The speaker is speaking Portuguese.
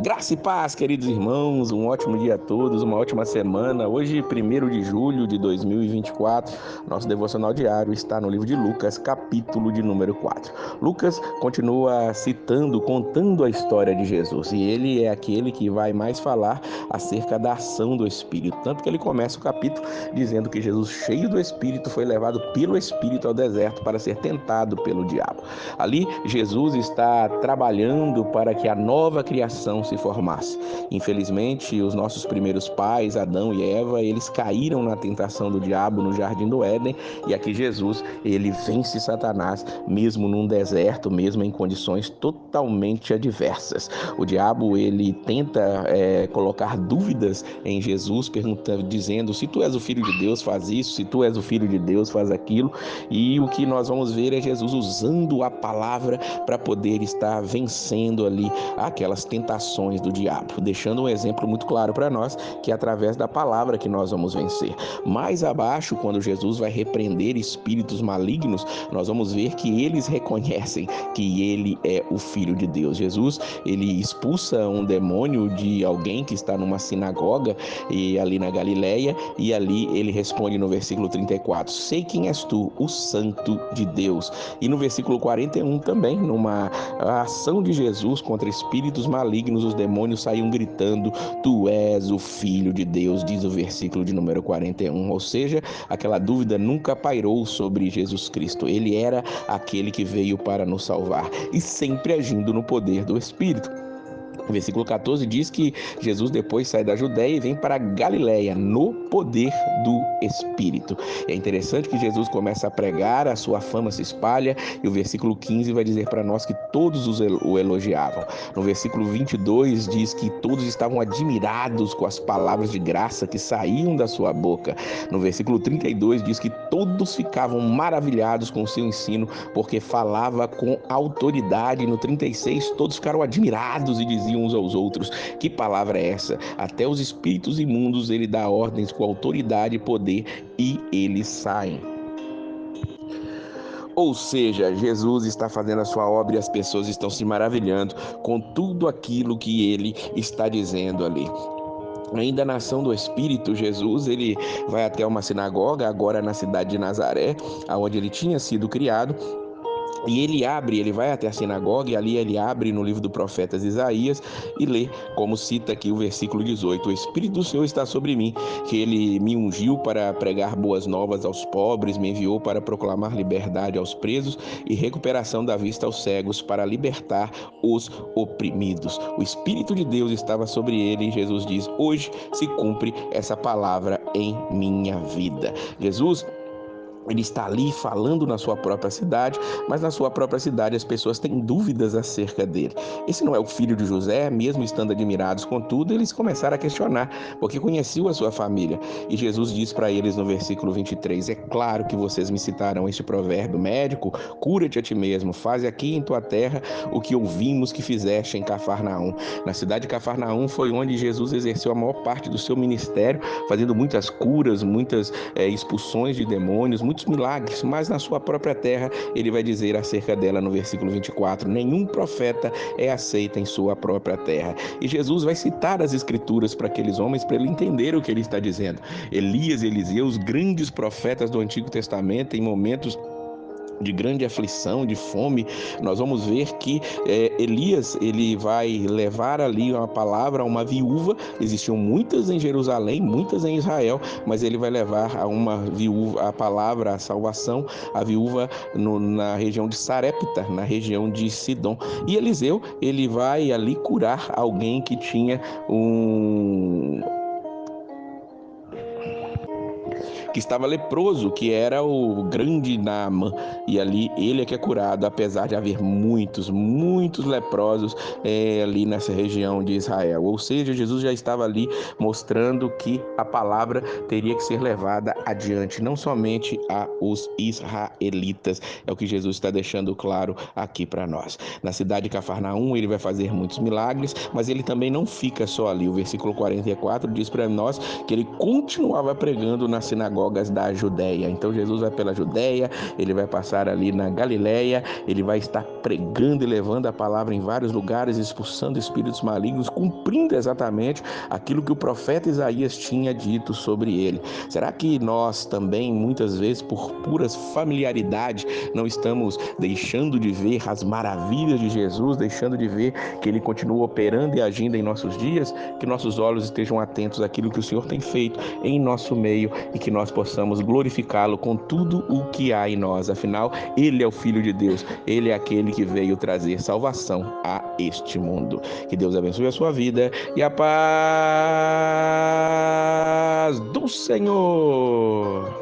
Graça e paz, queridos irmãos, um ótimo dia a todos, uma ótima semana. Hoje, 1º de julho de 2024, nosso devocional diário está no livro de Lucas, capítulo de número 4. Lucas continua contando a história de Jesus, e ele é aquele que vai mais falar acerca da ação do Espírito. Tanto que ele começa o capítulo dizendo que Jesus, cheio do Espírito, foi levado pelo Espírito ao deserto para ser tentado pelo diabo. Ali, Jesus está trabalhando para que a nova criação se formasse. Infelizmente, os nossos primeiros pais, Adão e Eva, eles caíram na tentação do diabo no jardim do Éden, e aqui Jesus, ele vence Satanás mesmo num deserto, mesmo em condições totalmente adversas. O diabo, ele tenta colocar dúvidas em Jesus, dizendo: se tu és o filho de Deus, faz isso; se tu és o filho de Deus, faz aquilo. E o que nós vamos ver é Jesus usando a palavra para poder estar vencendo ali aquelas tentações do diabo, deixando um exemplo muito claro para nós, que é através da palavra que nós vamos vencer. Mais abaixo, quando Jesus vai repreender espíritos malignos, nós vamos ver que eles reconhecem que ele é o Filho de Deus. Jesus, ele expulsa um demônio de alguém que está numa sinagoga e ali na Galileia, e ali ele responde no versículo 34: sei quem és tu, o Santo de Deus. E no versículo 41 também, numa ação de Jesus contra espíritos malignos, os demônios saíam gritando: tu és o Filho de Deus, diz o versículo de número 41. Ou seja, aquela dúvida nunca pairou sobre Jesus Cristo. Ele era aquele que veio para nos salvar, e sempre agindo no poder do Espírito. O versículo 14 diz que Jesus depois sai da Judéia e vem para a Galileia no poder do Espírito. É interessante que Jesus começa a pregar, a sua fama se espalha, e o versículo 15 vai dizer para nós que todos o elogiavam. No versículo 22 diz que todos estavam admirados com as palavras de graça que saíam da sua boca. No versículo 32 diz que todos ficavam maravilhados com o seu ensino, porque falava com autoridade. No 36, todos ficaram admirados e diziam uns aos outros: que palavra é essa? Até os espíritos imundos ele dá ordens com autoridade e poder, e eles saem. Ou seja, Jesus está fazendo a sua obra e as pessoas estão se maravilhando com tudo aquilo que ele está dizendo ali. Ainda na ação do Espírito, Jesus, ele vai até uma sinagoga, agora na cidade de Nazaré, onde ele tinha sido criado. E ele vai até a sinagoga, e ali ele abre no livro do profeta Isaías e lê, como cita aqui o versículo 18: o Espírito do Senhor está sobre mim, que ele me ungiu para pregar boas novas aos pobres, me enviou para proclamar liberdade aos presos e recuperação da vista aos cegos, para libertar os oprimidos. O Espírito de Deus estava sobre ele, e Jesus diz: hoje se cumpre essa palavra em minha vida. Jesus, ele está ali falando na sua própria cidade, mas na sua própria cidade as pessoas têm dúvidas acerca dele. Esse não é o filho de José? Mesmo estando admirados com tudo, eles começaram a questionar, porque conheciam a sua família. E Jesus diz para eles no versículo 23: é claro que vocês me citarão este provérbio: médico, cura-te a ti mesmo, faze aqui em tua terra o que ouvimos que fizeste em Cafarnaum. Na cidade de Cafarnaum foi onde Jesus exerceu a maior parte do seu ministério, fazendo muitas curas, muitas expulsões de demônios, muitos milagres, mas na sua própria terra ele vai dizer acerca dela no versículo 24: nenhum profeta é aceito em sua própria terra. E Jesus vai citar as escrituras para aqueles homens, para ele entender o que ele está dizendo. Elias e Eliseu, os grandes profetas do Antigo Testamento, em momentos de grande aflição, de fome, nós vamos ver que Elias, ele vai levar ali uma palavra a uma viúva. Existiam muitas em Jerusalém, muitas em Israel, mas ele vai levar a uma viúva a palavra, a salvação, a viúva na região de Sarepta, na região de Sidom. E Eliseu, ele vai ali curar alguém que tinha que estava leproso, que era o grande Naamã, e ali ele é que é curado, apesar de haver muitos leprosos ali nessa região de Israel. Ou seja, Jesus já estava ali mostrando que a palavra teria que ser levada adiante, não somente aos israelitas. É o que Jesus está deixando claro aqui para nós. Na cidade de Cafarnaum ele vai fazer muitos milagres, mas ele também não fica só ali. O versículo 44 diz para nós que ele continuava pregando na sinagoga sinagogas da Judéia. Então Jesus vai pela Judéia, ele vai passar ali na Galileia, ele vai estar pregando e levando a palavra em vários lugares, expulsando espíritos malignos, cumprindo exatamente aquilo que o profeta Isaías tinha dito sobre ele. Será que nós também, muitas vezes, por puras familiaridade, não estamos deixando de ver as maravilhas de Jesus, deixando de ver que ele continua operando e agindo em nossos dias? Que nossos olhos estejam atentos àquilo que o Senhor tem feito em nosso meio e que nós possamos glorificá-lo com tudo o que há em nós. Afinal, ele é o Filho de Deus, ele é aquele que veio trazer salvação a este mundo. Que Deus abençoe a sua vida e a paz do Senhor.